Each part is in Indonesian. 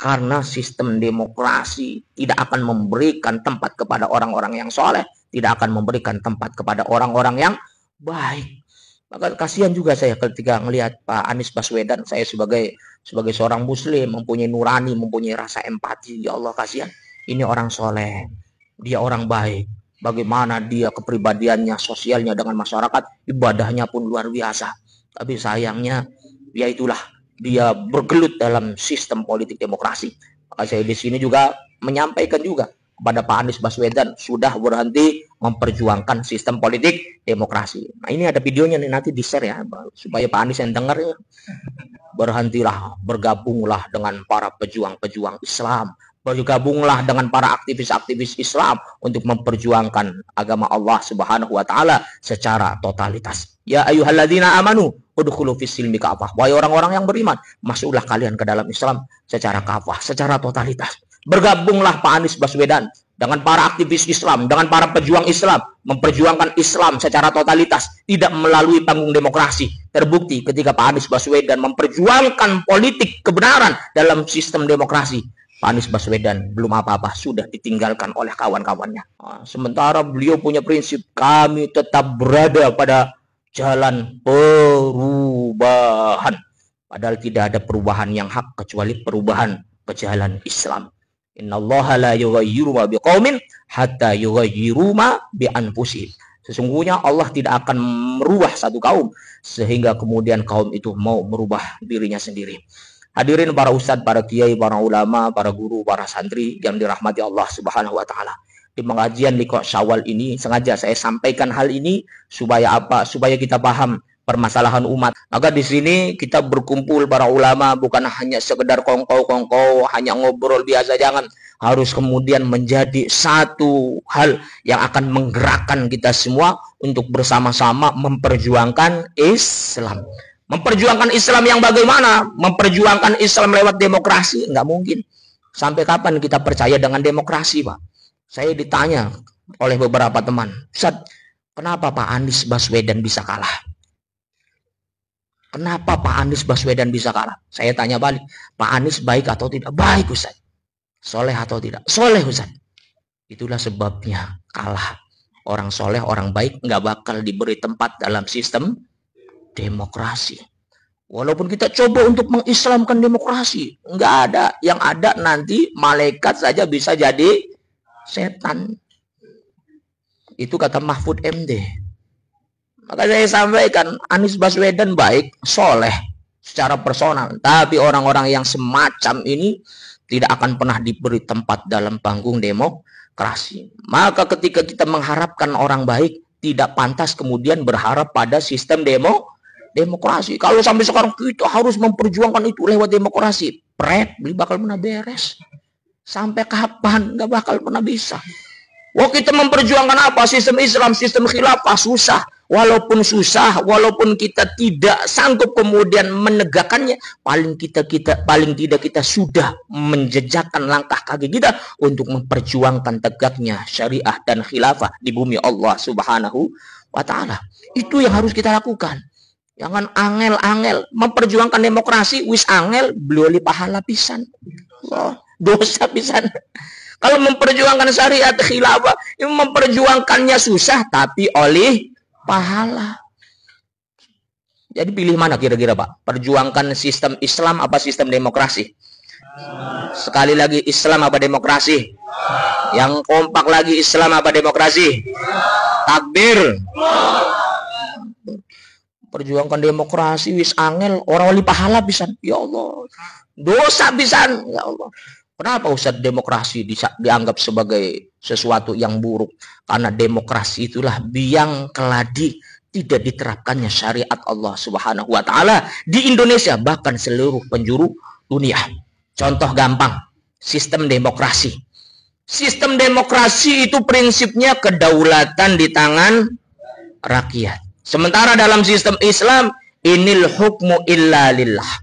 Karena sistem demokrasi tidak akan memberikan tempat kepada orang-orang yang soleh, tidak akan memberikan tempat kepada orang-orang yang baik. Maka kasihan juga saya ketika melihat Pak Anies Baswedan. Saya sebagai seorang muslim, mempunyai nurani, mempunyai rasa empati. Ya Allah, kasihan. Ini orang soleh, dia orang baik. Bagaimana dia kepribadiannya, sosialnya dengan masyarakat, ibadahnya pun luar biasa. Tapi sayangnya, ya itulah, dia bergelut dalam sistem politik demokrasi. Maka saya di sini juga menyampaikan juga kepada Pak Anies Baswedan, sudah berhenti memperjuangkan sistem politik demokrasi. Nah, ini ada videonya nih, nanti di-share ya, supaya Pak Anies yang dengar ya. Berhentilah, bergabunglah dengan para pejuang-pejuang Islam. Bergabunglah dengan para aktivis-aktivis Islam untuk memperjuangkan agama Allah Subhanahu wa taala secara totalitas. Ya ayyuhalladzina amanu udkhulu fis-silmi kafah. Wahai orang-orang yang beriman, masuklah kalian ke dalam Islam secara kafah, secara totalitas. Bergabunglah Pak Anies Baswedan dengan para aktivis Islam, dengan para pejuang Islam, memperjuangkan Islam secara totalitas, tidak melalui panggung demokrasi. Terbukti ketika Pak Anies Baswedan memperjuangkan politik kebenaran dalam sistem demokrasi, Pak Anies Baswedan belum apa-apa, sudah ditinggalkan oleh kawan-kawannya. Sementara beliau punya prinsip, kami tetap berada pada jalan perubahan. Padahal tidak ada perubahan yang hak kecuali perubahan ke jalan Islam. Innallaha la yughayyiru ma biqaumin hatta yughayyiru ma bi anfusihim. Sesungguhnya Allah tidak akan merubah satu kaum sehingga kemudian kaum itu mau merubah dirinya sendiri. Hadirin para ustadz, para kiai, para ulama, para guru, para santri yang dirahmati Allah Subhanahu wa taala. Di pengajian Liqa Syawal ini sengaja saya sampaikan hal ini supaya apa? Supaya kita paham permasalahan umat. Maka di sini kita berkumpul para ulama bukan hanya sekedar kongkow-kongkow, hanya ngobrol biasa, jangan. Harus kemudian menjadi satu hal yang akan menggerakkan kita semua untuk bersama-sama memperjuangkan Islam. Memperjuangkan Islam yang bagaimana? Memperjuangkan Islam lewat demokrasi? Nggak mungkin. Sampai kapan kita percaya dengan demokrasi, Pak? Saya ditanya oleh beberapa teman, Ustaz, kenapa Pak Anies Baswedan bisa kalah? Kenapa Pak Anies Baswedan bisa kalah? Saya tanya balik, Pak Anies baik atau tidak? Baik, Ustaz. Soleh atau tidak? Soleh, Ustaz. Itulah sebabnya kalah. Orang soleh, orang baik nggak bakal diberi tempat dalam sistem demokrasi. Walaupun kita coba untuk mengislamkan demokrasi, nggak ada. Yang ada nanti malaikat saja bisa jadi setan. Itu kata Mahfud MD. Maka saya sampaikan, Anies Baswedan baik, soleh secara personal. Tapi orang-orang yang semacam ini tidak akan pernah diberi tempat dalam panggung demokrasi. Maka ketika kita mengharapkan orang baik, tidak pantas kemudian berharap pada sistem demokrasi. Kalau sampai sekarang kita harus memperjuangkan itu lewat demokrasi, beli bakal pernah beres. Sampai kapan? Nggak bakal pernah bisa. Wah, kita memperjuangkan apa? Sistem Islam, sistem khilafah, susah. Walaupun susah, walaupun kita tidak sanggup kemudian menegakkannya, paling tidak kita sudah menjejakkan langkah kaki kita untuk memperjuangkan tegaknya syariah dan khilafah di bumi Allah Subhanahu wa taala. Itu yang harus kita lakukan. Jangan angel-angel memperjuangkan demokrasi, wis angel beli pahala pisan. Dosa pisan. Kalau memperjuangkan syariat khilafah, ini memperjuangkannya susah tapi oleh pahala. Jadi pilih mana kira-kira, Pak? Perjuangkan sistem Islam apa sistem demokrasi? Sekali lagi, Islam apa demokrasi? Yang kompak lagi, Islam apa demokrasi? Takbir. Perjuangkan demokrasi wis angel, orang wali pahala pisan. Ya Allah. Dosa pisan. Ya Allah. Kenapa Ustaz demokrasi dianggap sebagai sesuatu yang buruk? Karena demokrasi itulah biang keladi tidak diterapkannya syariat Allah Subhanahu wa taala di Indonesia, bahkan seluruh penjuru dunia. Contoh gampang, sistem demokrasi. Sistem demokrasi itu prinsipnya kedaulatan di tangan rakyat. Sementara dalam sistem Islam, inil hukmu illa lillah.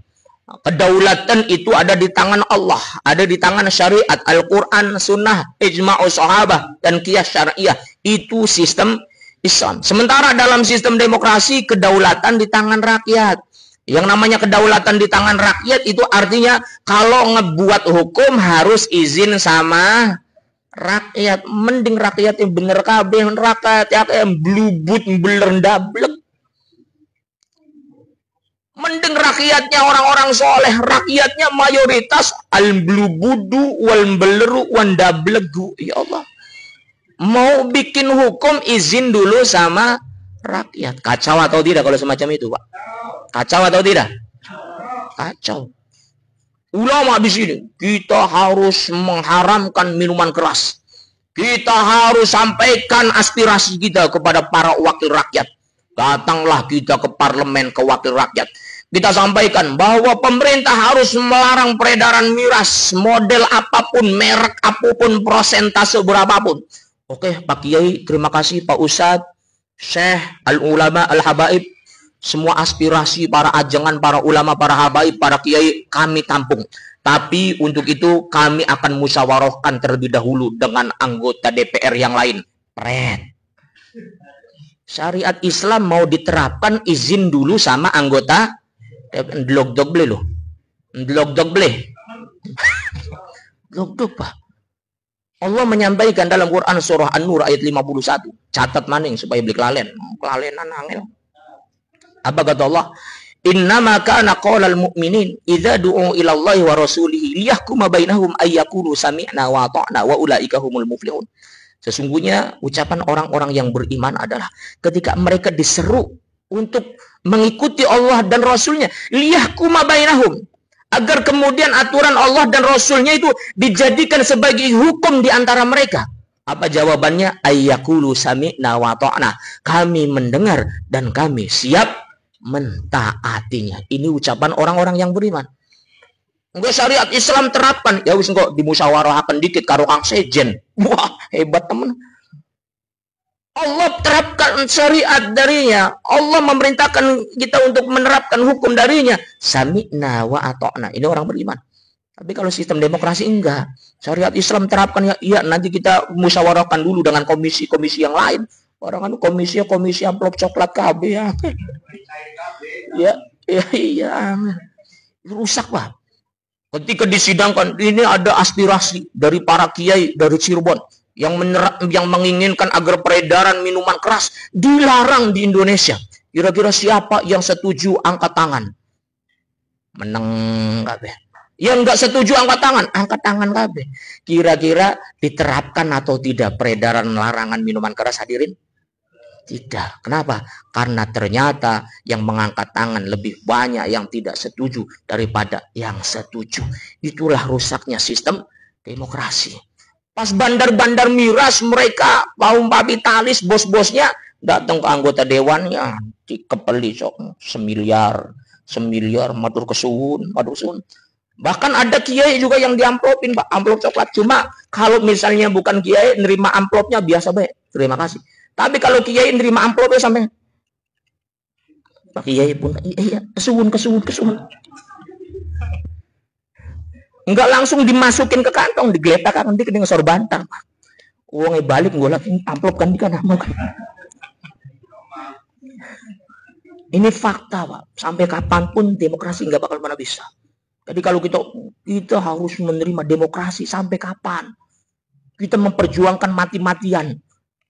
Kedaulatan itu ada di tangan Allah, ada di tangan syariat, Al-Quran, Sunnah, Ijma'u Sahabah, dan Qiyas Syariah. Itu sistem Islam. Sementara dalam sistem demokrasi, kedaulatan di tangan rakyat. Yang namanya kedaulatan di tangan rakyat itu artinya kalau ngebuat hukum harus izin sama rakyat. Mending rakyat yang bener kabeh, rakyat yang blubut belendablek. Mending rakyatnya orang-orang soleh, rakyatnya mayoritas al-blubudu wal beleru wandablegu. Ya Allah, mau bikin hukum izin dulu sama rakyat. Kacau atau tidak kalau semacam itu, Pak? Kacau atau tidak? Kacau. Ulama di sini, kita harus mengharamkan minuman keras. Kita harus sampaikan aspirasi kita kepada para wakil rakyat. Datanglah kita ke parlemen, ke wakil rakyat. Kita sampaikan bahwa pemerintah harus melarang peredaran miras, model apapun, merek apapun, prosentase berapapun. Oke, Pak Kiai, terima kasih Pak Ustadz, Syekh, Al-Ulama, Al-Habaib. Semua aspirasi para ajangan, para ulama, para habaib, para kiai kami tampung. Tapi untuk itu kami akan musyawarahkan terlebih dahulu dengan anggota DPR yang lain. Pret. Syariat Islam mau diterapkan izin dulu sama anggota Ndlog doble loh. Ndlog doble. Ndlog Pak. Allah menyampaikan dalam Quran surah An-Nur ayat 51. Catat maning supaya beli kelalen. Kelalenan angel. Apa kata Allah? Innama kana qaulal mu'minin idza du'u ila Allahi wa rasulihi liyahkuma bainahum ay yaqulu sami'na wa ata'na wa ulaika humul muflihun. Sesungguhnya ucapan orang-orang yang beriman adalah ketika mereka diseru untuk mengikuti Allah dan Rasulnya, liyahkuma bainahum, agar kemudian aturan Allah dan Rasulnya itu dijadikan sebagai hukum di antara mereka. Apa jawabannya? Ayyakulu sami'na wa ta'na. Kami mendengar dan kami siap mentaatinya. Ini ucapan orang-orang yang beriman. Enggak syariat Islam terapkan, ya wis kok dimusyawarahkan dikit karo Kang Sejen. Wah, hebat teman. Allah terapkan syariat darinya. Allah memerintahkan kita untuk menerapkan hukum darinya. Sami'na wa ata'na. Ini orang beriman. Tapi kalau sistem demokrasi enggak. Syariat Islam terapkan ya nanti kita musyawarahkan dulu dengan komisi-komisi yang lain. Orang kan komisi amplop coklat KB ya. Iya. Rusak, Pak. Ketika disidangkan, ini ada aspirasi dari para kiai dari Cirebon yang menginginkan agar peredaran minuman keras dilarang di Indonesia. Kira-kira siapa yang setuju angkat tangan? Menang kabeh. Yang enggak setuju angkat tangan kabeh. Kira-kira diterapkan atau tidak peredaran larangan minuman keras, hadirin? Tidak. Kenapa? Karena ternyata yang mengangkat tangan lebih banyak yang tidak setuju daripada yang setuju. Itulah rusaknya sistem demokrasi. Pas bandar-bandar miras mereka kaum kapitalis bos-bosnya datang ke anggota dewannya dikepeli sok semiliar matur kesuwun. Bahkan ada kiai juga yang diamplopin, Pak, amplop coklat. Cuma kalau misalnya bukan kiai nerima amplopnya biasa baik, terima kasih. Tapi kalau kiai nerima amplopnya sampai Pak Kiai pun iya kesuwun. Enggak langsung dimasukin ke kantong, digeletak kan nanti kena sorbantar. Uangnya balik gue lagi amplop kan nama. Ini fakta, Pak. Sampai kapanpun demokrasi nggak bakal pernah bisa. Jadi kalau kita harus menerima demokrasi sampai kapan? Kita memperjuangkan mati-matian.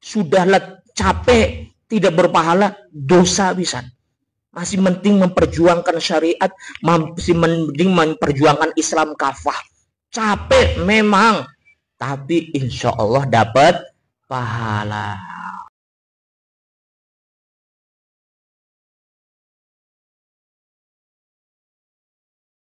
Sudahlah capek, tidak berpahala, dosa bisa. Masih penting memperjuangkan syariat, masih penting memperjuangkan Islam kafah. Capek memang, tapi insya Allah dapat pahala.